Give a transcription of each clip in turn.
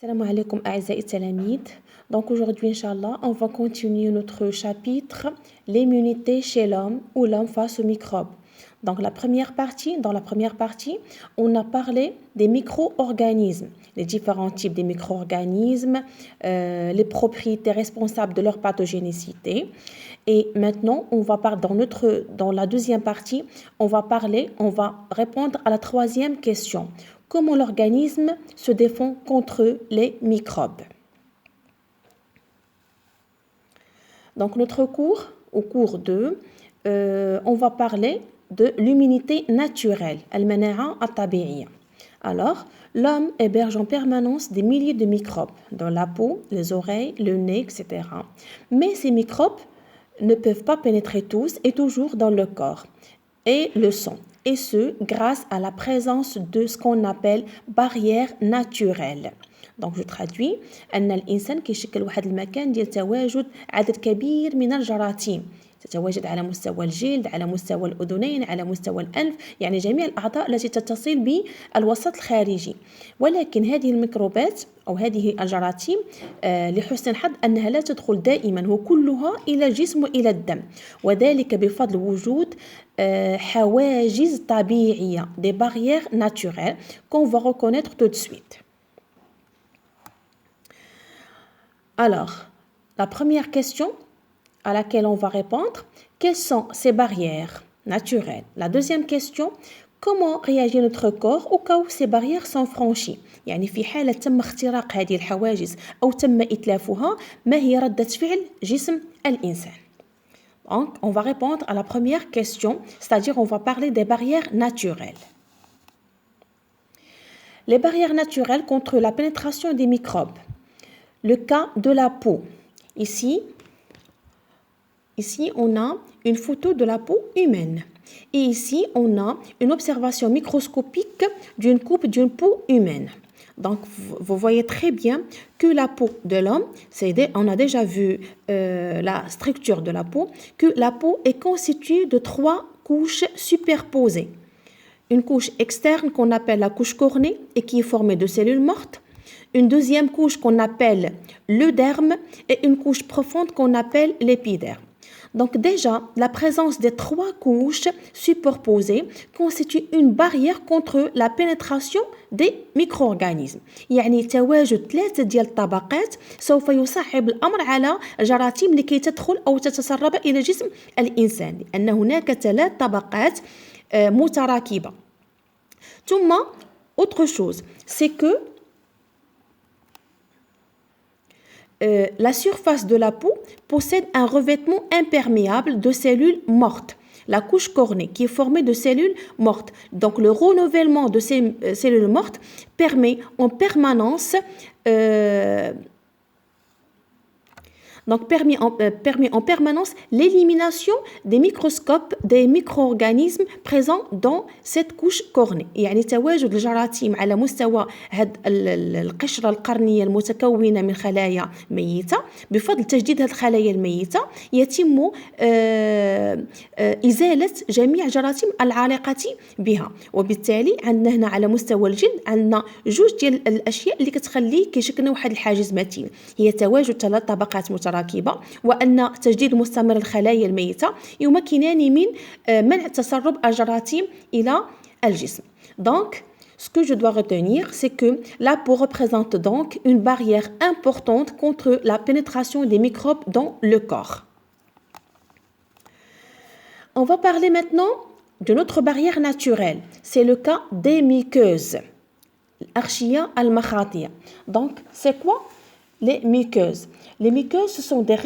Salam alaikum a'azza'i talamid. Donc aujourd'hui, Inch'Allah, on va continuer notre chapitre l'immunité chez l'homme ou l'homme face aux microbes. Donc dans la première partie, on a parlé des micro-organismes, les différents types des micro-organismes, les propriétés responsables de leur pathogénicité. Et maintenant, dans la deuxième partie, on va répondre à la troisième question. Comment l'organisme se défend contre les microbes. Donc au cours 2, on va parler de l'immunité naturelle, al-mana'a at-tabi'iyya. Alors, l'homme héberge en permanence des milliers de microbes dans la peau, les oreilles, le nez, etc. Mais ces microbes ne peuvent pas pénétrer tous et toujours dans le corps et le sang. Et ce, grâce à la présence de ce qu'on appelle barrière naturelle. Donc je traduis أن الإنسان كيشكل واحد المكان ديال تواجد عدد كبير من الجراثيم تتواجد على مستوى الجلد على مستوى الأذنين على مستوى الأنف يعني جميع الأعضاء التي تتصل بالوسط الخارجي ولكن هذه الميكروبات أو هذه الجراثيم لحسن الحظ أنها لا تدخل دائما وكلها إلى الجسم وإلى الدم وذلك بفضل وجود حواجز طبيعية des barrières naturelles qu'on va reconnaître tout de suite. Alors, la première question à laquelle on va répondre, quelles sont ces barrières naturelles? La deuxième question, comment réagit notre corps au cas où ces barrières sont franchies؟ يعني في حالة تم اختراق هذه الحواجز أو تم إتلافها ما هي ردة فعل جسم الإنسان؟ Donc, on va répondre à la première question, c'est-à-dire on va parler des barrières naturelles. Les barrières naturelles contre la pénétration des microbes. Le cas de la peau. Ici, on a une photo de la peau humaine. Et ici, on a une observation microscopique d'une coupe d'une peau humaine. Donc, vous voyez très bien que la peau de l'homme, on a déjà vu la structure de la peau, que la peau est constituée de 3 couches superposées. Une couche externe qu'on appelle la couche cornée et qui est formée de cellules mortes. Une deuxième couche qu'on appelle le derme et une couche profonde qu'on appelle l'épiderme. Donc déjà, la présence des 3 couches superposées constitue une barrière contre la pénétration des micro-organismes. يعني تواجد 3 ديال الطبقات سوف يصعب الأمر على الجراثيم لكي تدخل أو تتسرب إلى جسم الإنسان لأن هناك 3 طبقات متراكبة. ثم autre chose, c'est que la surface de la peau possède un revêtement imperméable de cellules mortes, la couche cornée, qui est formée de cellules mortes. Donc, le renouvellement de ces cellules mortes permet en permanence l'élimination des micro-organismes présents dans cette couche cornée. يعني تواجد الجراثيم على مستوى القشرة القرنية المتكونة من خلايا ميتة بفضل تجديد هذه الخلايا الميتة يتم إزالة جميع الجراثيم العالقة بها وبالتالي عندنا هنا على مستوى الجلد عندنا 2 ديال الأشياء اللي كتخليه كيشكلنا واحد الحاجز متين هي تواجد 3 طبقات متراكبة وأن تجديد مستمر الخلايا الميتة يمكنان من منع تسرب الجراثيم إلى الجسم. Donc, ce que je dois retenir, c'est que la peau représente donc une barrière importante contre la pénétration des microbes dans le corps. On va parler maintenant d'une autre barrière naturelle. C'est le cas des muqueuses. L'archia al-makhatia. Donc, c'est quoi les muqueuses? Les muqueuses, ce sont des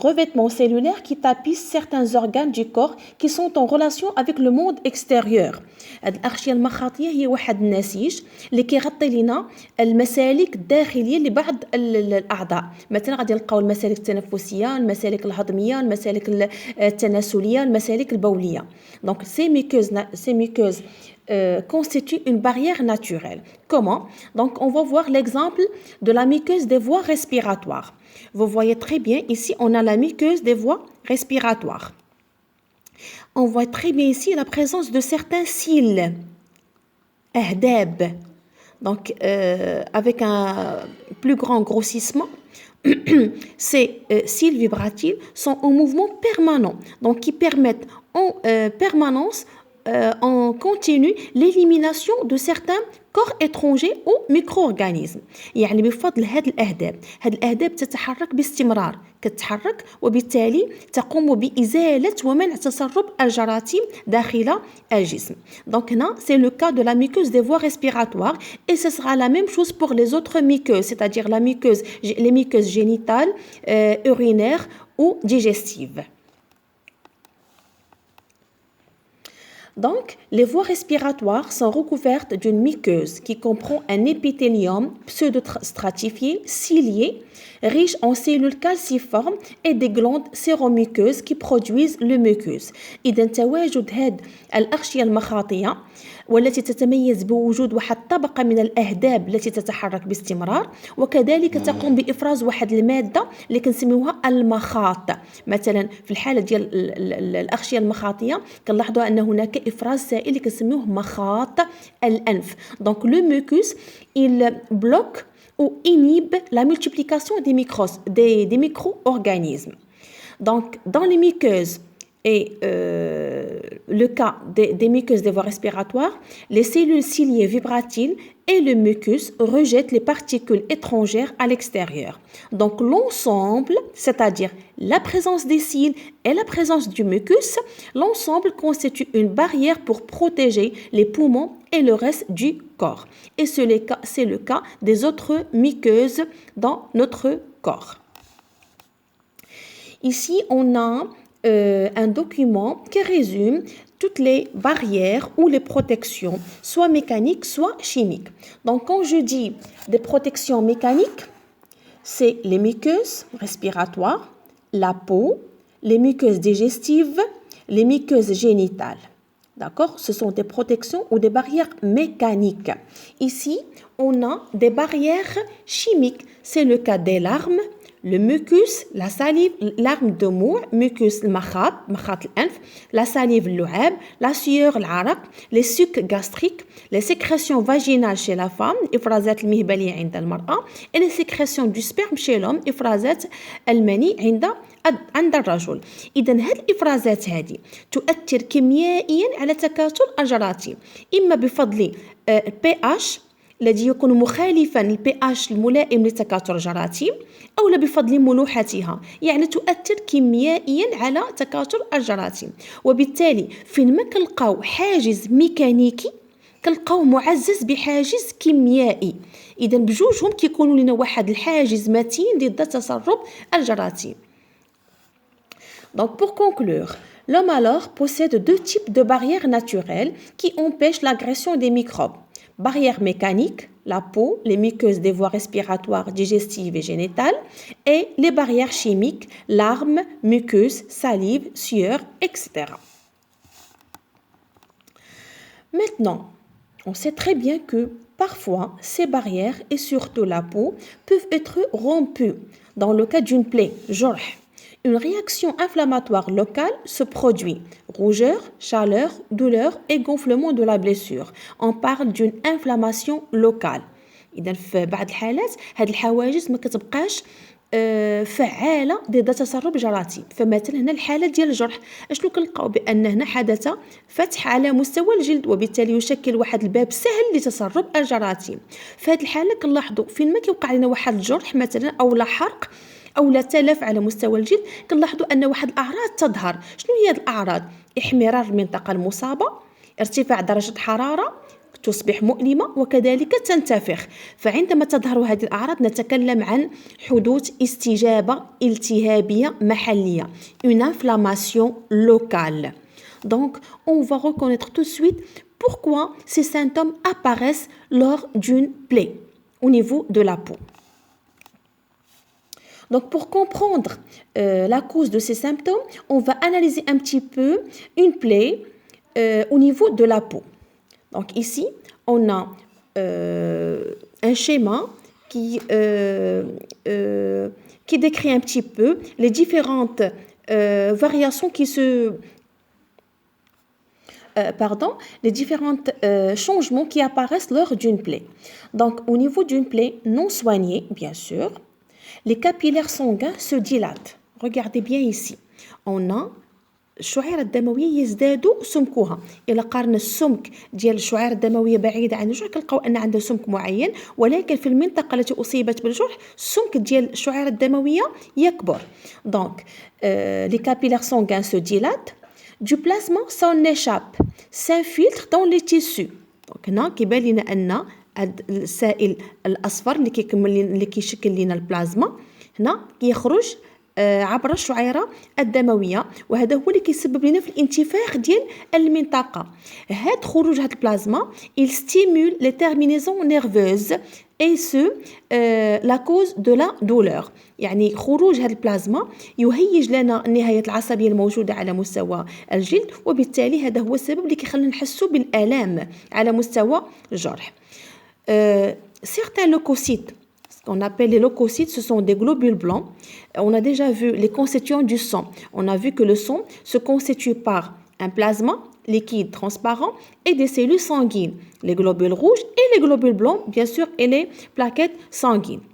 revêtements cellulaires qui tapissent certains organes du corps qui sont en relation avec le monde extérieur. الأغشية المخاطية هي واحد النسيج اللي كيغطي لنا المسالك الداخلية لبعض الأعضاء. مثلا غادي نلقاو المسالك التنفسية، المسالك الهضمية، المسالك التناسلية، المسالك البولية. Donc ces muqueuses constitue une barrière naturelle. Comment? Donc, on va voir l'exemple de la muqueuse des voies respiratoires. Vous voyez très bien, ici, on a la muqueuse des voies respiratoires. On voit très bien ici la présence de certains cils, ahdab, donc avec plus grand grossissement, ces cils vibratiles sont en mouvement permanent, donc qui permettent en permanence, en continu, l'élimination de certains corps étrangers ou micro-organismes. يعني بفضل هذه الأهداب تتحرك باستمرار، كتتحرك وبالتالي تقوم بإزالة ومنع تسرب الجراثيم داخل الجسم. Donc هنا c'est le cas de la muqueuse des voies respiratoires et ce sera la même chose pour les autres muqueuses, c'est-à-dire les muqueuses génitales, urinaires ou digestives. Donc, les voies respiratoires sont recouvertes d'une muqueuse qui comprend un épithélium pseudostratifié, cilié, riche en cellules calciformes et des glandes séromuqueuses qui produisent le mucus. إذا تواجد هذه الأغشية المخاطية والتي تتميز بوجود واحد طبقة من الأهداب التي تتحرك باستمرار، وكذلك تقوم بإفراز واحد المادة اللي كنسميوها المخاط. مثلا في الحالة ديال الأغشية المخاطية كنلاحظوا أن هناك إفراز سائل اللي كنسميوه مخاط الأنف. Donc le mucus il bloque ou inhibe la multiplication des micro-organismes. Donc dans les muqueuses et le cas des muqueuses des voies respiratoires, les cellules ciliées vibratiles et le mucus rejettent les particules étrangères à l'extérieur. Donc l'ensemble, c'est-à-dire la présence des cils et la présence du mucus, l'ensemble constitue une barrière pour protéger les poumons et le reste du corps. Et c'est le cas des autres muqueuses dans notre corps. Ici, on a un document qui résume toutes les barrières ou les protections, soit mécaniques, soit chimiques. Donc, quand je dis des protections mécaniques, c'est les muqueuses respiratoires, la peau, les muqueuses digestives, les muqueuses génitales. D'accord? Ce sont des protections ou des barrières mécaniques. Ici, on a des barrières chimiques. C'est le cas des larmes, le mucus, la salive, larmes de moue, mucus المخاط الأنف, la salive اللعاب, la sueur العرق, les sucs gastriques, les sécrétions vaginales chez la femme, إفرازات المهبلية عند المرأة, et les sécrétions du sperme chez l'homme, إفرازات المني عند الرجل. إذا هذه الإفرازات هذه تؤثر كيميائيا على تكاثر الجراثيم، إما بفضل pH الذي يكون مخالفا للpH الملائم لتكاثر الجراثيم، أو بفضل ملوحتها، يعني تؤثر كيميائيا على تكاثر الجراثيم. وبالتالي فين ما كنلقاو حاجز ميكانيكي كنلقاو معزز بحاجز كيميائي. إذا بجوجهم كيكونوا لنا واحد الحاجز متين ضد تسرب الجراثيم. Donc pour conclure, l'homme alors possède deux types de barrières naturelles qui empêchent l'agression des microbes. Barrière mécanique, la peau, les muqueuses des voies respiratoires, digestives et génitales, et les barrières chimiques, larmes, muqueuses, salive, sueur, etc. Maintenant, on sait très bien que parfois, ces barrières, et surtout la peau, peuvent être rompues. Dans le cas d'une plaie, جرح, une réaction inflammatoire locale se produit. Rougeur, chaleur, douleur et gonflement de la blessure. On parle d'une inflammation locale. إذا في بعض الحالات هاد الحواجز ما كتبقاش فعالة ضد تسرب جراثيم. فمثلا هنا الحالة ديال الجرح اشنو كنلقاو بأن هنا حدث فتح على مستوى الجلد وبالتالي يشكل واحد الباب سهل لتسرب الجراثيم. في هاد الحالة كنلاحظوا فين ما كيوقع لنا واحد الجرح مثلا أو لا حرق أو لا تلف على مستوى الجلد كنلاحظوا أن واحد الأعراض تظهر. شنو هي هاد الأعراض؟ احمرار المنطقة المصابة، ارتفاع درجة حرارة، تصبح مؤلمة وكذلك تنتفخ. فعندما تظهر هذه الأعراض نتكلم عن حدوث استجابة التهابية محلية, une inflammation locale. Donc, on va reconnaître tout de suite pourquoi ces symptômes apparaissent lors d'une plaie au niveau de la peau. Donc, pour comprendre la cause de ces symptômes, on va analyser un petit peu une plaie au niveau de la peau. Donc, ici, on a un schéma qui décrit un petit peu les différentes variations qui se les différents changements qui apparaissent lors d'une plaie. Donc, au niveau d'une plaie non soignée, bien sûr, les capillaires sanguins se dilatent. Regardez bien ici. On a الشعيرة الدموية يزداد سمكها. إلا قارنا السمك ديال الشعيرة الدموية بعيدة عن الجرح كنلقاو أن عندها سمك معين، ولكن في المنطقة التي أصيبت بالجرح السمك ديال الشعيرة الدموية يكبر. Donc, les capillaires sanguins se dilatent, du plasma s'en échappe, s'infiltre dans les tissus. Donc هنا كيبان لنا أن السائل الأصفر اللي كيشكل لنا البلازما هنا يخرج عبر الشعيرة الدموية، وهذا هو اللي كيسبب لنا في الانتفاخ ديال المنطقة. هاد خروج هاد البلازما il stimule les terminaisons nerveuses et ce la cause de la douleur. يعني خروج هاد البلازما يهيج لنا النهايات العصبية الموجودة على مستوى الجلد، وبالتالي هذا هو السبب اللي كيخلينا نحسوا بالآلام على مستوى الجرح. Certains leucocytes, ce qu'on appelle les leucocytes, ce sont des globules blancs. On a déjà vu les constituants du sang. On a vu que le sang se constitue par un plasma liquide transparent et des cellules sanguines, les globules rouges et les globules blancs, bien sûr, et les plaquettes sanguines.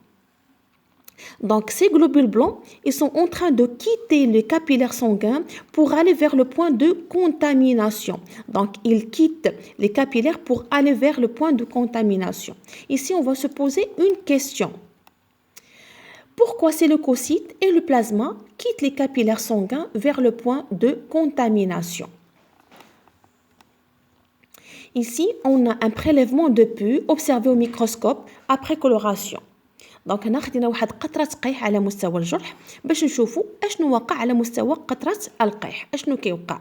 Donc, ces globules blancs, ils sont en train de quitter les capillaires sanguins pour aller vers le point de contamination. Donc, ils quittent les capillaires pour aller vers le point de contamination. Ici, on va se poser une question. Pourquoi ces leucocytes et le plasma quittent les capillaires sanguins vers le point de contamination? Ici, on a un prélèvement de pus observé au microscope après coloration. دونك هنا خدينا واحد قطره قيح على مستوى الجرح باش نشوفوا اشنو وقع على مستوى قطره القيح، اشنو كيوقع.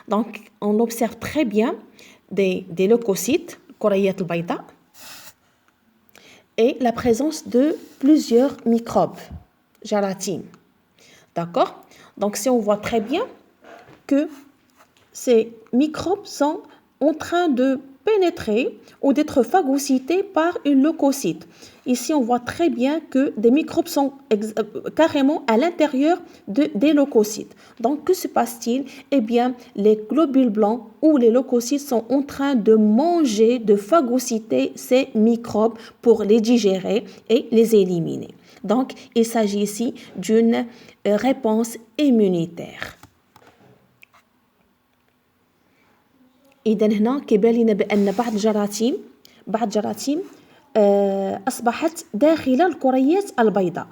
دونك on observe très bien des leucocytes الكريات البيضاء et la présence de plusieurs microbes gélatine. D'accord? Donc si on voit très bien que ces microbes sont en train de pénétrer ou d'être phagocytés par une leucocyte. Ici, on voit très bien que des microbes sont carrément à l'intérieur des leucocytes. Donc, que se passe-t-il? Eh bien, les globules blancs ou les leucocytes sont en train de manger, de phagocyter ces microbes pour les digérer et les éliminer. Donc, il s'agit ici d'une réponse immunitaire. إذن هنا كيبان لنا بأن بعض الجراثيم أصبحت داخل الكريات البيضاء،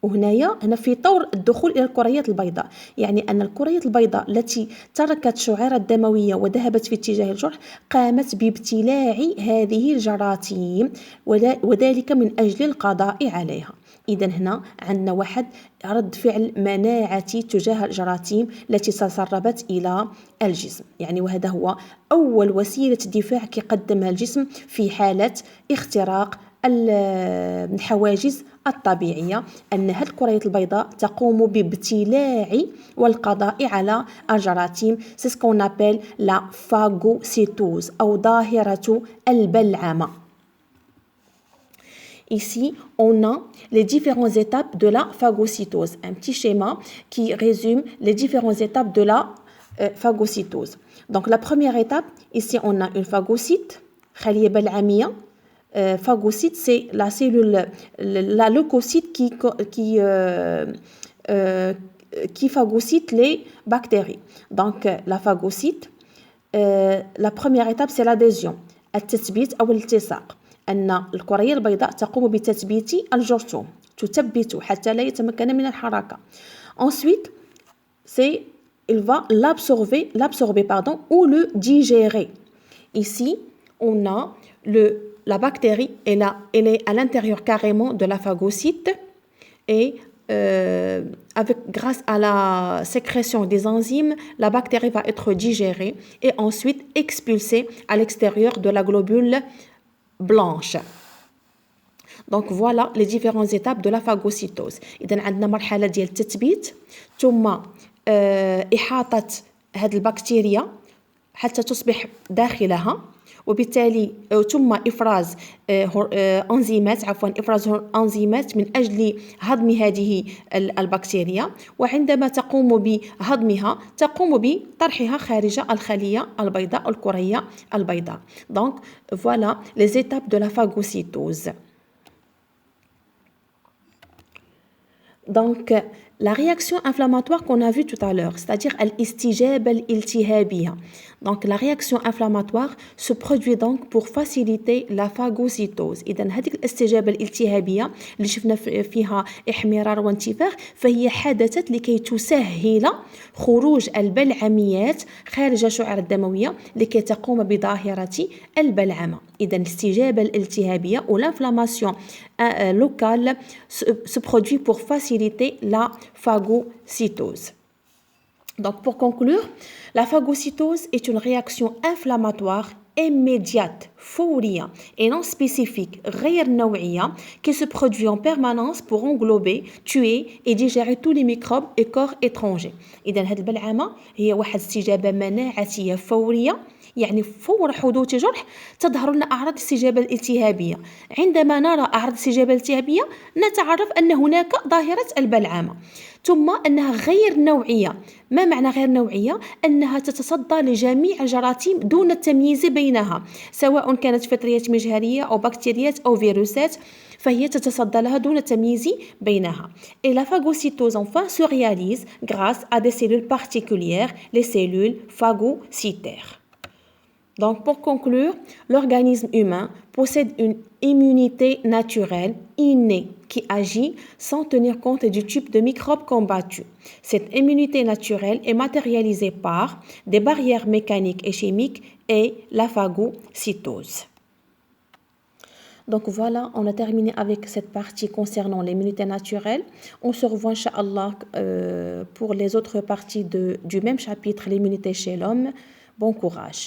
هنا في طور الدخول إلى الكريات البيضاء، يعني أن الكريات البيضاء التي تركت الشعيرة الدموية وذهبت في اتجاه الجرح قامت بابتلاع هذه الجراثيم وذلك من أجل القضاء عليها. إذن هنا عندنا واحد رد فعل مناعتي تجاه الجراثيم التي تسربت إلى الجسم، يعني وهذا هو أول وسيلة دفاع كيقدمها الجسم في حالة اختراق الحواجز الطبيعية، أن هذه الكريات البيضاء تقوم بابتلاع والقضاء على الجراثيم. C'est ce qu'on appelle la phagocytose أو ظاهرة البلعمة. Ici, on a les différentes étapes de la phagocytose. Un petit schéma qui résume les différentes étapes de la phagocytose. Donc, la première étape, ici, on a une phagocyte, خلية بلعمية. Phagocyte, c'est la cellule, la leucocyte qui phagocyte les bactéries. Donc, la phagocyte, la première étape, c'est l'adhésion, التثبيت أو الالتصاق. أن الكرية البيضاء تقوم بتثبيت الجرثوم، تثبته حتى لا يتمكن من الحركة. Ensuite, il va l'absorber ou le digérer. Ici, on a la bactérie, elle est à l'intérieur carrément de la phagocyte et grâce à la sécrétion des enzymes, la bactérie va être digérée et ensuite expulsée à l'extérieur de la globule blanche. Donc voilà les différentes étapes de la phagocytose. إذن عندنا مرحلة ديال التثبيت ثم إحاطة هذه البكتيريا حتى تصبح داخلها، وبالتالي ثم إفراز أنزيمات إفراز أنزيمات من أجل هضم هذه البكتيريا، وعندما تقوم بهضمها تقوم بطرحها خارج الخلية البيضاء الكرية البيضاء. Donc voilà les étapes de la phagocytose. Donc, la réaction inflammatoire qu'on a vue tout à l'heure, c'est-à-dire الاستجابة الالتهابية. Donc, la réaction inflammatoire se produit donc pour faciliter la phagocytose. إذا هذه الاستجابة الالتهابية اللي شفنا فيها احمرار وانتفاخ فهي حدثت لكي تسهل خروج البلعميات خارج الشعيرة الدموية لكي تقوم بظاهرة البلعمة. إذا الاستجابة الالتهابية ou l'inflammation locale se produit pour faciliter la phagocytose. Donc pour conclure, la phagocytose est une réaction inflammatoire immédiate, فورية et non spécifique, غير نوعية, qui se produit en permanence pour englober, tuer et digérer tous les microbes et corps étrangers. إذا هذه البلعمة هي واحد استجابة مناعتية فورية، يعني فور حدوث جرح تظهر لنا أعراض الاستجابة الالتهابية. عندما نرى أعراض الاستجابة الالتهابية نتعرف أن هناك ظاهرة البلعمة، ثم أنها غير نوعية. ما معنى غير نوعية؟ أنها تتصدى لجميع الجراثيم دون التمييز بينها، سواء كانت فطريات مجهرية أو بكتيريات أو فيروسات، فهي تتصدى لها دون التمييز بينها. Et la phagocytose enfin se réalise grâce à des cellules particulières, les cellules phagocytaires. Donc, pour conclure, l'organisme humain possède une immunité naturelle, innée, qui agit sans tenir compte du type de microbes combattus. Cette immunité naturelle est matérialisée par des barrières mécaniques et chimiques et la phagocytose. Donc voilà, on a terminé avec cette partie concernant l'immunité naturelle. On se revoit, Inch'Allah, pour les autres parties du même chapitre, l'immunité chez l'homme. Bon courage.